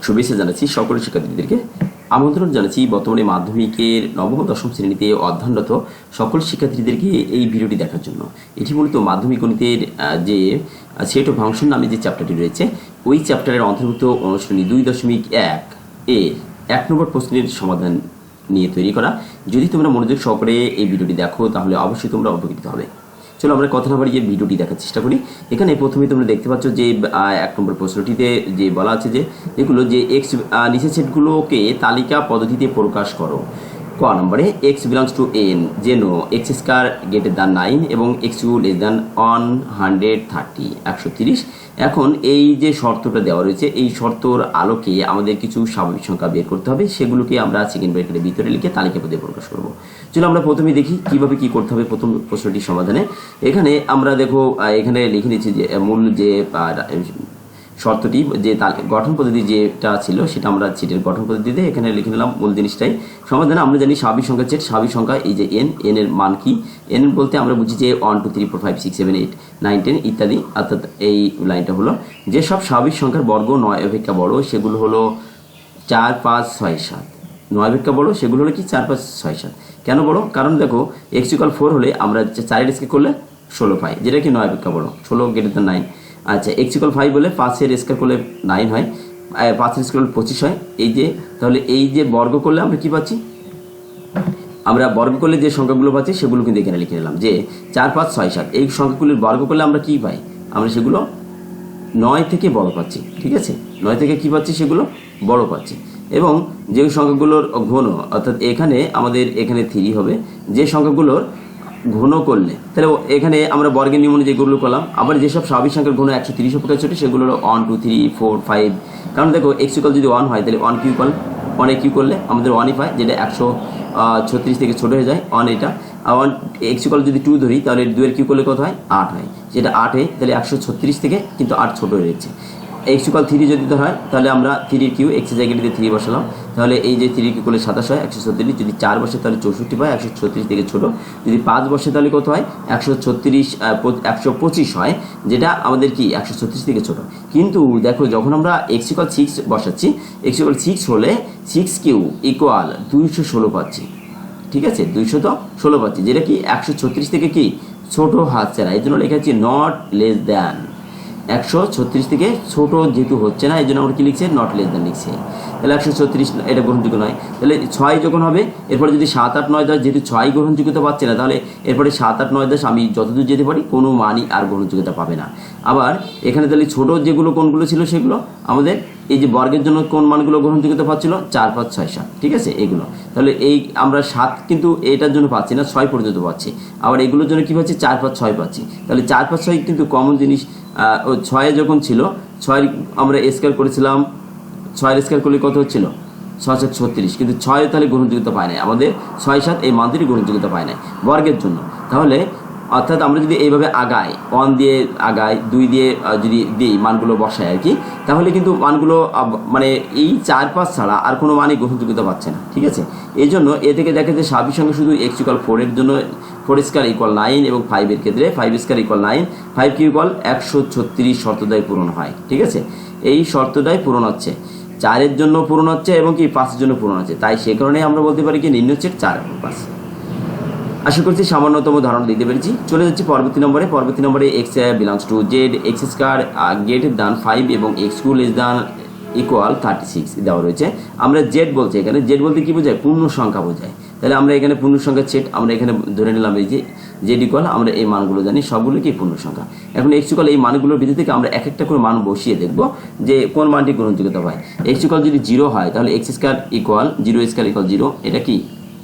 শুভেচ্ছা জানাচ্ছি সকল শিক্ষার্থীদেরকে। আমন্ত্রণ জানাচ্ছি বর্তমানে মাধ্যমিকের নবম ও দশম শ্রেণীতে অধ্যয়নরত সকল শিক্ষার্থীদেরকে এই ভিডিওটি দেখার জন্য। এটি মূলত মাধ্যমিক গণিতের যে সেট অফ ফাংশন নামে যে চ্যাপ্টারটি রয়েছে ওই চ্যাপ্টারের অন্তর্ভুক্ত অনুশীলনী 2.1 এর 1 নম্বর প্রশ্নের সমাধান নিয়ে তৈরি করা। যদি তোমরা মনোযোগ সহকারে এই ভিডিওটি দেখো তাহলে অবশ্যই তোমরা উপকৃত হবে। চলো আমরা কথা না বাড়িয়ে ভিডিওটি দেখার চেষ্টা করি। এখানে প্রথমে তোমরা দেখতে পাচ্ছ যে 1 নম্বর প্রশ্নটিতে যে বলা আছে যে এগুলো যে এক্স নিচের সেটগুলোকে তালিকা পদ্ধতিতে প্রকাশ করো। ক নম্বরে এক্স বিলংস টু এন যেন এক্স স্কয়ার গ্রেটার দ্যান 9 এবং এক্স কিউ লেস দ্যান 130 130। এখন এই যে শর্তটা দেওয়া রয়েছে এই শর্তর আলোকে আমাদের কিছু স্বাভাবিক সংখ্যা বের করতে হবে, সেগুলোকে আমরা সেকেন্ড ব্র্যাকেটের ভিতরে লিখে তালিকা পদ্ধতিতে প্রকাশ করব। চলো আমরা প্রথমে দেখি কিভাবে কি করতে হবে প্রথম প্রশ্নটির সমাধানে। এখানে আমরা দেখো এখানে লিখে নিচ্ছি যে মূল যে শর্তটি যে গঠন পদ্ধতি যেটা ছিল সেটা আমরা সেটের গঠন পদ্ধতিতে এখানে লিখে নিলাম মূল জিনিসটাই। সমাধানে আমরা জানি স্বাভাবিক সংখ্যা সেট, স্বাভাবিক সংখ্যা এই যে এন এর মান কি, এন বলতে আমরা বুঝি যে 1 2 3 4 5 6 7 8 9 10 ইত্যাদি। অর্থাৎ এই লাইনটা হলো যে সব স্বাভাবিক সংখ্যার বর্গ 9 অপেক্ষা বড় সেগুলো হলো 4 5 6 7। 9 অপেক্ষা বড় সেগুলো হলো কি 4 5 6 7। কেন বড়? কারণ দেখো x = 4 হলে আমরা 4 এর স্কয়ার করলে 16 পাই, যেটা কি 9 অপেক্ষা বড়, 16 গ্রেটার দ্যান 9। আচ্ছা x = 5 বলে 5 এর স্কয়ার করলে 9 হয়, 5 এর স্কয়ার করলে 25 হয়। এই যে তাহলে এই যে বর্গ করলে আমরা কি পাচ্ছি, আমরা বর্গ করলে যে সংখ্যাগুলো পাচ্ছি সেগুলো কিন্তু এখানে লিখে নিলাম যে 4 5 6 7। এই সংখ্যাগুলোর বর্গ করলে আমরা কি পাই, আমরা সেগুলো 9 থেকে বড় পাচ্ছি। ঠিক আছে, 9 থেকে কি পাচ্ছি, সেগুলো বড় পাচ্ছি। এবং যে সংখ্যাগুলোর ঘন অর্থাৎ এখানে আমাদের এখানে 3 হবে, যে সংখ্যাগুলোর ঘন করলে তাহলে এখানে আমরা বর্গের নিয়ম অনুযায়ী যেগুলো করলাম। আবার যেসব স্বাভাবিক সংখ্যার ঘন 130 অপেক্ষা ছোট সেগুলো হলো 1 2 3 4 5। কারণ দেখো x = যদি 1 হয় তাহলে 1 কিউ করলে আমাদের 1ই পায়, যেটা 136 থেকে ছোট হয়ে যায় 1 এটা। আর x = যদি 2 ধরি তাহলে 2 এর কিউ করলে কত হয়, 8 হয়, যেটা 8 হয় তাহলে 136 থেকে কিন্তু 8 ছোট হয়ে যাচ্ছে। x = 3 যদি হয় তাহলে আমরা 3 এর কিউ x এর জায়গায় 3 বসালাম, তাহলে এই যে 3 কিউ করলে 27 হয় 136। যদি 4 বসে তাহলে 64 পায়, 136 থেকে ছোট। যদি 5 বসে তাহলে কত হয়, 125 হয়, যেটা আমাদের কি 136 থেকে ছোট। কিন্তু দেখো যখন আমরা x = 6 বসাচ্ছি, x = 6 হলে 6 কিউ = 216 পাচ্ছি। ঠিক আছে, 216 পাচ্ছি, যেটা কি 136 থেকে কি ছোট হাতছাড়া। এই জন্য লেখা আছে নট লেস দ্যান। 136 থেকে ছোট যেহেতু হচ্ছে না এই জন্য আমরা কি লিখছি, নট লেস দ্যান লিখছি। তাহলে 136 এটা গ্রহণযোগ্য নয়। তাহলে 6 যখন হবে এরপরে যদি 7 8 9 10, যেহেতু 6 গ্রহণযোগ্যতা পাচ্ছে না তাহলে এরপরে 7 8 9 10 আমি যতদূর যেতে পারি কোনো মানই আর গ্রহণযোগ্যতা পাবে না। আবার এখানে তাহলে ছোট যেগুলো কোনগুলো ছিল সেগুলো আমাদের এই যে বর্গের জন্য কোন মানগুলো গ্রহণযোগ্যতা পাচ্ছিল, 4 5 6 7। ঠিক আছে, এইগুলো তাহলে এই আমরা 7 কিন্তু এটার জন্য পাচ্ছি না, 6 পর্যন্ত পাচ্ছি। আবার এগুলোর জন্য কি পাচ্ছি, 4 5 6 পাচ্ছি। তাহলে 4 5 6 কিন্তু কমন জিনিস। 6 যখন ছিল 6 আমরা স্কয়ার করেছিলাম, 6 এর স্কয়ার করলে কত হচ্ছিল, 6 7 36। কিন্তু 6 তাহলে গ্রহণযোগ্যতা পায় না আমাদের, 6 7 এই মানটির গ্রহণযোগ্যতা পায় না বর্গের জন্য। তাহলে অর্থাৎ আমরা যদি এইভাবে আগাই, 1 দিয়ে আগাই, 2 দিয়ে যদি দিই মানগুলো বসাই আর কি, তাহলে কিন্তু মানগুলো মানে এই 4 5 ছাড়া আর কোনো মানই গ্রহণযোগ্যতা পাচ্ছে না। ঠিক আছে, এই জন্য এ থেকে দেখা যায় স্বাভাবিক সংখ্যা শুধু x = 4 এর জন্য 4² = 9 এবং 5 এর ক্ষেত্রে 5² = 9, 5 কিউ = 136 শর্তদ্বয় পূরণ হয়। ঠিক আছে, এই শর্তদ্বয় পূরণ হচ্ছে, 4 এর জন্য পূরণ হচ্ছে এবং কি 5 এর জন্য পূরণ হচ্ছে। তাই সে কারণে আমরা বলতে পারি কি নিম্ন সেট 4 এবং 5। আশা করছি সামান্যতম ধারণা দিতে পেরেছি। চলে যাচ্ছি পরবর্তী নম্বরে x belongs to Z x² greater than 5 এবং x কিউ লেস দ্যান = 36 দেওয়া রয়েছে। আমরা জেড বলছি, এখানে জেড বলতে কি বোঝায়, পূর্ণ সংখ্যা বোঝায়। তাহলে আমরা এখানে পূর্ণ সংখ্যার সেট আমরা এখানে ধরে নিলাম, এই যে জেড = আমরা এই মানগুলো জানি সবগুলো কি পূর্ণ সংখ্যা। এখন x = এই মানগুলোর ভিতর থেকে আমরা এক একটা করে মান বসিয়ে দেখব যে কোন মানটি গ্রহণযোগ্যতা পায়। x = যদি 0 হয় তাহলে x² = 0। এটা কি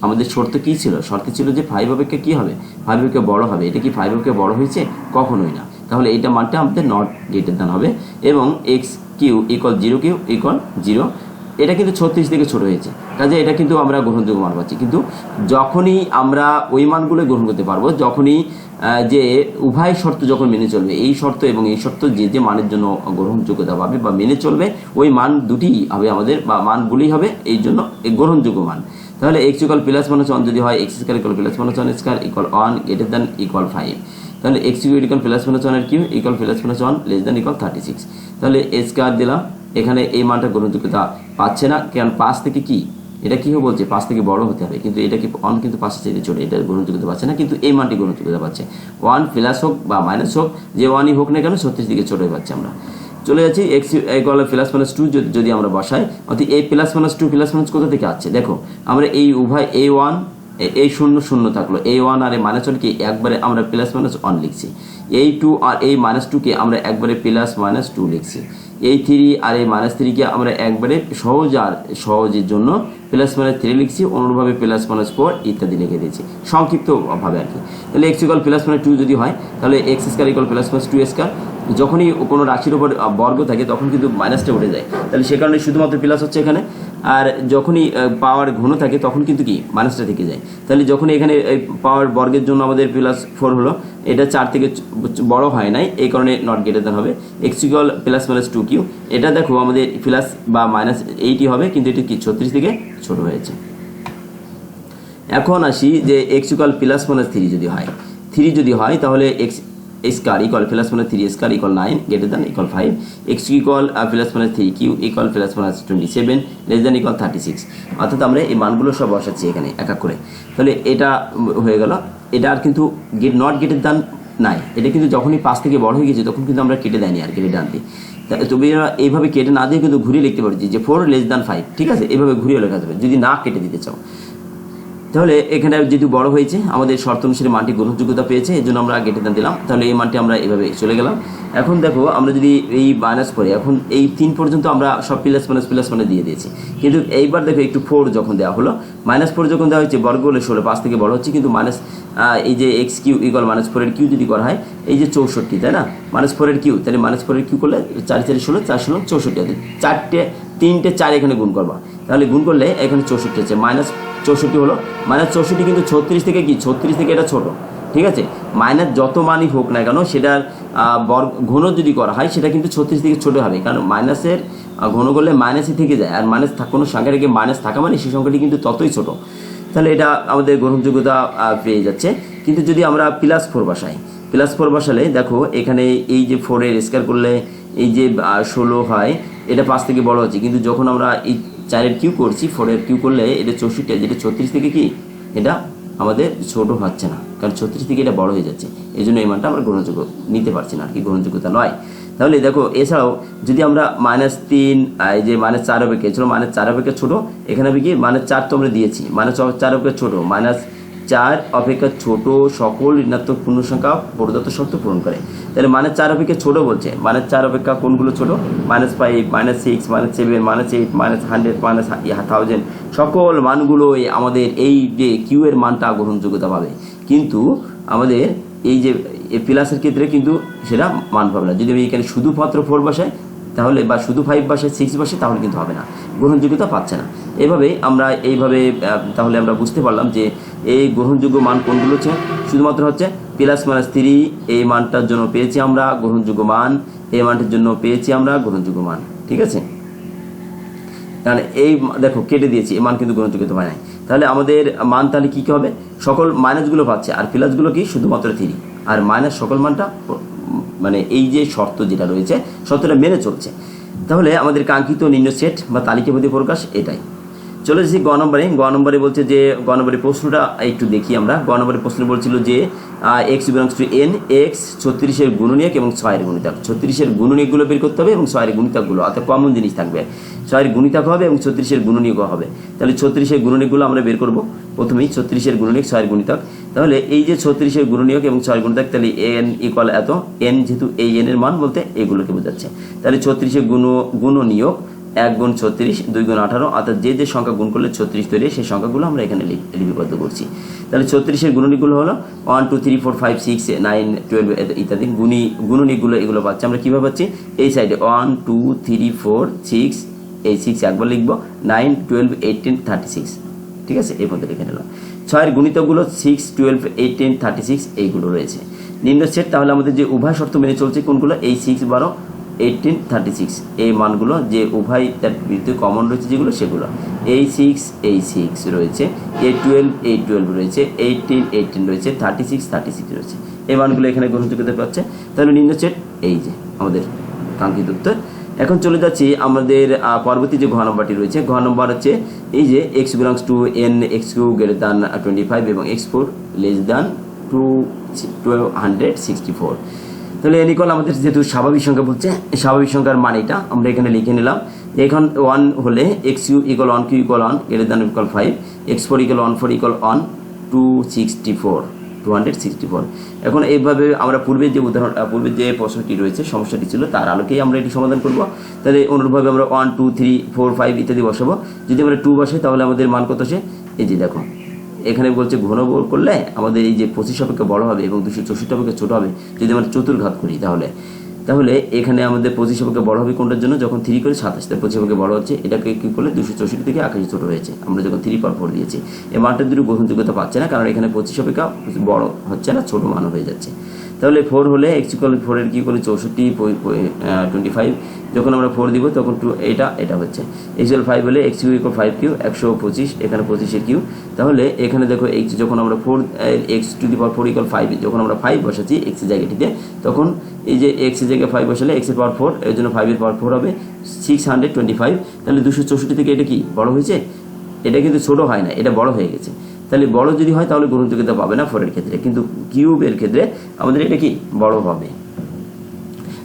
আমাদের শর্ত কি ছিল, শর্ত ছিল যে 5 অপেক্ষা কি হবে, 5 অপেক্ষা বড় হবে। এটা কি 5 অপেক্ষা বড় হয়েছে, কখনোই না। তাহলে এইটা মানটা আমাদের নট গ্রেটার দ্যান হবে। এবং x কিউ = 0 এটা কিন্তু 36 থেকে ছোট হয়েছে, কাজে এটা কিন্তু আমরা গ্রহণযোগ্য মান পাচ্ছি। কিন্তু যখনই আমরা ওই মানগুলো গ্রহণ করতে পারবো যখনই যে উভয় শর্ত যখন মেনে চলবে, এই শর্ত এবং এই শর্ত যে মানের জন্য গ্রহণযোগ্যতা পাবে বা মেনে চলবে ওই মান দুটি হবে আমাদের, বা মানগুলি হবে এই জন্য গ্রহণযোগ্য মান। তাহলে x = +1 যদি হয়, x² = +1² = 1 greater than = 5। তাহলে x = +1 এর কিউ = +1 less than = 36। তাহলে a² দিলাম এখানে এই মানটা গ্রহণযোগ্যতা পাচ্ছে না, কারণ 5 থেকে কি এটা কী বলছে 5 থেকে বড় হতে হবে, কিন্তু এটা কি 1 কিন্তু 5 চাইতে ছোটো, এটা গ্রহণযোগ্যতা পাচ্ছে না, কিন্তু এই মানটি গ্রহণযোগ্যতা পাচ্ছে। 1 প্লাস হোক বা মাইনাস হোক, যে 1ই হোক না কেন 36 দিকে ছোটোই পাচ্ছে। আমরা চলে যাচ্ছি এক্স ইকুয়াল প্লাস মাইনাস 2 যদি আমরা বসাই, অর্থাৎ এই প্লাস মাইনাস 2 প্লাস মাইনাস কোথা থেকে আসছে দেখো, আমরা এই উভয় A1 এই 0 0 থাকলো, A1 আর এই মাইনাস 1 কে একবারে আমরা প্লাস মাইনাস 1 লিখছি, এই 2 আর এই মাইনাস 2 কে আমরা একবারে প্লাস মাইনাস 2 লিখছি, এই 3 আর এই মাইনাস 3 কে আমরা একবারে সহজের জন্য প্লাস মাইনাস 3 লিখছি, অনুরূপভাবে প্লাস মাইনাস 4 ইত্যাদি লিখে দিয়েছি সংক্ষিপ্তভাবে আর কি। তাহলে এক্স ইকুয়াল প্লাস মাইনাস 2 যদি হয়, তাহলে x square equal plus minus 2 square. যখনই কোনো রাশির উপর বর্গ থাকে তখন কিন্তু মাইনাসটা উঠে যায়, তাহলে সে কারণে শুধুমাত্র প্লাস হচ্ছে এখানে। আর যখনই পাওয়ার ঘন থাকে তখন কিন্তু কি মাইনাসটা থেকে যায়, তাহলে যখন এখানে এই পাওয়ার বর্গের জন্য আমাদের প্লাস 4 হলো, এটা 4 থেকে বড় হয় নাই, এই কারণে নট গ্রেটার দ্যান হবে। X equal plus minus 2 cube, এটা দেখো আমাদের প্লাস বা মাইনাস 8ই হবে, কিন্তু এটা কি 36 থেকে ছোট হয়েছে। এখন আসি যে এক্স ইকুয়াল প্লাস মাইনাস 3 যদি হয় তাহলে x square equal plus minus 3 square equal 9 greater than equal 5, x equal plus minus 3 cube equal plus minus 27 less than equal 36। অর্থাৎ আমরা এই মানগুলো সব বসাচ্ছি এখানে এক এক করে, তাহলে এটা হয়ে গেল। এটা আর কিন্তু নট গ্রেটার দ্যান নাই, এটা কিন্তু যখনই 5 থেকে বড় হয়ে গেছে তখন কিন্তু আমরা কেটে দেয়নি আর কেটে ডানতে, তবে এইভাবে কেটে না দিয়ে কিন্তু ঘুরিয়ে লিখতে পারছি যে 4 লেস দ্যান 5, ঠিক আছে, এইভাবে ঘুরিয়ে লেখা যাবে যদি না কেটে দিতে চাও। তাহলে এখানে যেহেতু বড় হয়েছে আমাদের শর্ত অনুসারে মানটি গ্রহণযোগ্যতা পেয়েছে, এই জন্য আমরা গ্রেটার দ্যান দিলাম, তাহলে এই মানটি আমরা এভাবে চলে গেলাম। এখন দেখো আমরা যদি এই মাইনাস করে, এখন এই 3 পর্যন্ত আমরা সব প্লাস মানে দিয়ে দিয়েছি, কিন্তু এইবার দেখো একটু 4 যখন দেওয়া হলো, মাইনাস 4 যখন দেওয়া হয়েছে বর্গ হলে 16, 5 থেকে বড় হচ্ছে, কিন্তু মাইনাস এই যে এক্স কিউ ইকুয়াল মাইনাস 4 এর কিউ যদি করা হয়, এই যে 64, তাই না, মাইনাস 4 এর কিউ, তাহলে মাইনাস 4 এর কিউ করলে 4 4 16, 4 16 64, 3টে 4 এখানে গুণ করবা, তাহলে গুণ করলে এখানে 64 আছে, মাইনাস 64 হলো, মাইনাস 64 কিন্তু 36 থেকে কি 36 থেকে এটা ছোট, ঠিক আছে, মাইনাস যত মানই হোক না কেন সেটার ঘন যদি করা হয় সেটা কিন্তু 36 থেকে ছোট হবে, কারণ মাইনাসের ঘন করলে মাইনাসই থেকে যায়, আর মাইনাস কোনো সংখ্যা থেকে মাইনাস থাকা মানে সেই সংখ্যাটি কিন্তু ততই ছোট, তাহলে এটা আমাদের গ্রহণযোগ্যতা পেয়ে যাচ্ছে। কিন্তু যদি আমরা প্লাস 4 বসাই, প্লাস 4 বসালে দেখো এখানে এই যে 4 এর স্কয়ার করলে এই যে 16 হয়, এটা 5 থেকে বড় হচ্ছে, কিন্তু যখন আমরা এই 4 এর কিউ করছি, 4 এর কিউ করলে এটা 64, যেটা 36 থেকে কি এটা আমাদের ছোট হচ্ছে না, কারণ 36 থেকে এটা বড় হয়ে যাচ্ছে, এই জন্য এই মানটা আমরা গ্রহণযোগ্য নিতে পারছি না আর কি, গ্রহণযোগ্যতা নয়। তাহলে দেখো এছাড়াও যদি আমরা -3 এই যে -4 অপেক্ষা ছিল, -4 অপেক্ষা ছোট, এখানে হবে কি -4 তো আমরা দিয়েছি, -4 অপেক্ষা ছোট, -4 অপেক্ষা ছোট সকল ঋণাত্মক পূর্ণ সংখ্যা প্রদত্ত শর্ত পূরণ করে, তাহলে -4 অপেক্ষা ছোট বলছে, -4 অপেক্ষা কোনগুলো ছোট, -5 -6 -7 -8 -100 -1000 সকল মানগুলোই আমাদের এই যে কিউ এর মানটা গ্রহণযোগ্যতা পাবে, কিন্তু আমাদের এই যে প্লাসের ক্ষেত্রে কিন্তু সেটা মান পাবে না। যদি আমি এখানে শুধুমাত্র 4 বসাই তাহলে, বা শুধু 5 বসাই 6 বসাই, তাহলে কিন্তু হবে না, গ্রহণযোগ্যতা পাচ্ছে না। এইভাবে তাহলে আমরা বুঝতে পারলাম যে এই গ্রহণযোগ্য মান কোনগুলো হচ্ছে, শুধুমাত্র হচ্ছে +-3 এই মানটার জন্য পেয়েছি আমরা গ্রহণযোগ্য মান, এই মানটার জন্য পেয়েছি আমরা গ্রহণযোগ্য মান, ঠিক আছে, তাহলে এই দেখো কেটে দিয়েছি, এই মান কিন্তু গ্রহণযোগ্যতা হয় নাই, তাহলে আমাদের মান তাহলে কী হবে, সকল মাইনাসগুলো পাচ্ছে আর প্লাসগুলো কি শুধুমাত্র 3, আর মাইনাস সকল মানটা মানে এই যে শর্ত যেটা রয়েছে শর্তটা মেনে চলছে। তাহলে আমাদের কাঙ্ক্ষিত নিম্ন সেট বা তালিকাভেদে প্রকাশ এটাই। চলে এসেছি গ নম্বরে বলছে যে গ নম্বরের প্রশ্নটা একটু দেখি আমরা। গ নম্বরের প্রশ্ন বলছিল যে x belongs to N, x 36-এর গুণনীয়ক এবং 6-এর গুণিতক, 36-এর গুণনীয়কগুলো বের করতে হবে এবং 6-এর গুণিতকগুলো, অর্থাৎ কমন জিনিস থাকবে, 6-এর গুণিতক হবে এবং 36-এর গুণনীয়ক হবে। তাহলে 36-এর গুণনীয়কগুলো আমরা বের করব, প্রথমেই 36-এর গুণনীয়ক 6-এর গুণিতক। তাহলে এই যে 36-এর গুণনীয়ক এবং 6-এর গুণিতক, তাহলে এন ইকুয়াল এত, এন যেহেতু এই এন এর মান বলতে এগুলোকে বোঝাচ্ছে, তাহলে 36-এর গুণনীয়ক 1 গুণ 36 2 গুণ 18, অর্থাৎ যে যে সংখ্যা গুণ করলে 36 তৈরি সেই সংখ্যাগুলো আমরা এখানে লিপিবদ্ধ করছি। তাহলে 36-এর গুণনীয়কগুলো হলো 1 2 3 4 5 6 9 12 ইত্যাদি গুণনীয়কগুলো এগুলো পাচ্ছি আমরা কীভাবে পাচ্ছি, এই সাইডে 1 2 3 4 6, এই 6 একবার লিখবো, 9 12 18 36, ঠিক আছে, এই পদ্ধতি লিখে নিলাম। 6-এর গুণিতকগুলো 6 12 18 36 এইগুলো রয়েছে নিম্ন সেট। তাহলে আমাদের যে উভয় শর্ত মেনে চলছে কোনগুলো, এই 6 12 18 36 এই মানগুলো যে উভয় তার বিরুদ্ধে কমন রয়েছে যেগুলো সেগুলো, এই 6 রয়েছে, এই 12 রয়েছে, 18 রয়েছে, 36 রয়েছে, এই মানগুলো এখানে গ্রহণযোগ্যতা পাচ্ছে। তাহলে নিম্ন সেট এই যে আমাদের কাঙ্ক্ষিত উত্তর। এখন চলে যাচ্ছি আমাদের পরবর্তী যে ঘ নম্বরটি রয়েছে। ঘ নম্বর হচ্ছে এই যে x belongs to n x3 greater than 25 এবং x4 লেস দ্যান 264। তাহলে n ইকুয়াল আমাদের যেহেতু স্বাভাবিক সংখ্যা বলছে, স্বাভাবিক সংখ্যার মান এটা আমরা এখানে লিখে নিলাম। এখন 1 হলে x3 equal 1 q equal 1 greater than equal 5, x4 equal 1 4 equal 1 264। এখন এইভাবে আমরা পূর্বের যে পূর্বের যে প্রশ্নটি রয়েছে, সমস্যাটি ছিল, তার আলোকেই আমরা এটি সমাধান করব। তাহলে অনুরূপভাবে আমরা 1 2 3 4 5 ইত্যাদি বসাবো। যদি আমরা 2 বসাই তাহলে আমাদের মান কত আসে? এই যে দেখো এখানে বলছে ঘনমূল করলে আমাদের এই যে 25 অপেক্ষা বড় হবে এবং 264 অপেক্ষা ছোট হবে যদি আমরা চতুর্ঘাত করি। তাহলে এখানে আমাদের 25 অপেক্ষা বড় হবে কোনটার জন্য? যখন 3 করে 27, 25 অপেক্ষা বড় হচ্ছে, এটাকে কি করলে 264 থেকে 81 ছোট হয়েছে আমরা যখন 3 পর 4 দিয়েছি। এই মানটা দুটো গ্রহণযোগ্যতা পাচ্ছে না, কারণ এখানে 25 অপেক্ষা বড় হচ্ছে না, ছোট মান হয়ে যাচ্ছে। তাহলে 4 হলে x ইকুয়াল 4 এর কি করে 64 25, যখন আমরা 4 দিব তখন এটা হচ্ছে x ইকুয়াল 5 হলে x ইকুয়াল 5 কিউ 125, এখানে 25 এর কিউ। তাহলে এখানে দেখো x যখন আমরা 4 x to the power 4 equal 5 যখন আমরা 5 বসাচ্ছি x এর জায়গাটিতে, তখন এই যে x এর জায়গায় 5 বসালে x এর পাওয়ার 4, এর জন্য 5 এর পাওয়ার 4 হবে 625। তাহলে 264 থেকে এটা কি বড় হয়েছে? এটা কিন্তু ছোট হয় না, এটা বড় হয়ে গেছে। তাহলে বড় যদি হয় তাহলে গ্রহণযোগ্যতা পাবে না 4 এর ক্ষেত্রে, কিন্তু কিউবের ক্ষেত্রে আমাদের এটা কি বড় হবে।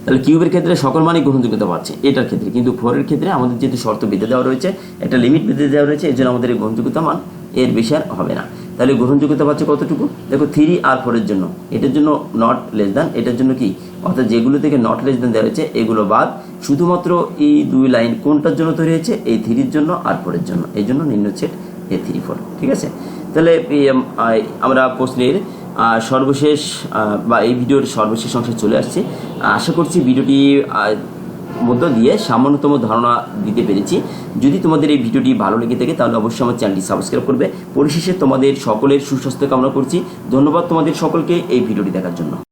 তাহলে কিউবের ক্ষেত্রে সকল মানই গ্রহণযোগ্যতা পাচ্ছে এটার ক্ষেত্রে, কিন্তু 4 এর ক্ষেত্রে আমাদের যেহেতু শর্ত বেঁধে দেওয়া রয়েছে, একটা লিমিট বেঁধে দেওয়া রয়েছে, এর জন্য আমাদের এই গ্রহণযোগ্যতা মান এর বেশি আর হবে না। তাহলে গ্রহণযোগ্যতা পাচ্ছে কতটুকু? দেখো 3 আর 4 এর জন্য, এটার জন্য নট লেস দ্যান, এটার জন্য কি, অর্থাৎ যেগুলো থেকে নট লেস দ্যান দেওয়া হয়েছে এগুলো বাদ, শুধুমাত্র এই 2 লাইন কোনটার জন্য তৈরি হয়েছে? এই 3 এর জন্য আর 4 এর জন্য, এই জন্য নিম্নচ্ছেদ A3 4। ঠিক আছে, তাহলে আমরা প্রশ্নের সর্বশেষ বা এই ভিডিওর সর্বশেষ অংশে চলে আসছে। আশা করছি ভিডিওটি মধ্য দিয়ে সামান্যতম ধারণা দিতে পেরেছি। যদি তোমাদের এই ভিডিওটি ভালো লেগে থাকে তাহলে অবশ্যই আমার চ্যানেলটি সাবস্ক্রাইব করবে। পরিশেষে তোমাদের সকলের সুস্বাস্থ্য কামনা করছি। ধন্যবাদ তোমাদের সকলকে এই ভিডিওটি দেখার জন্য।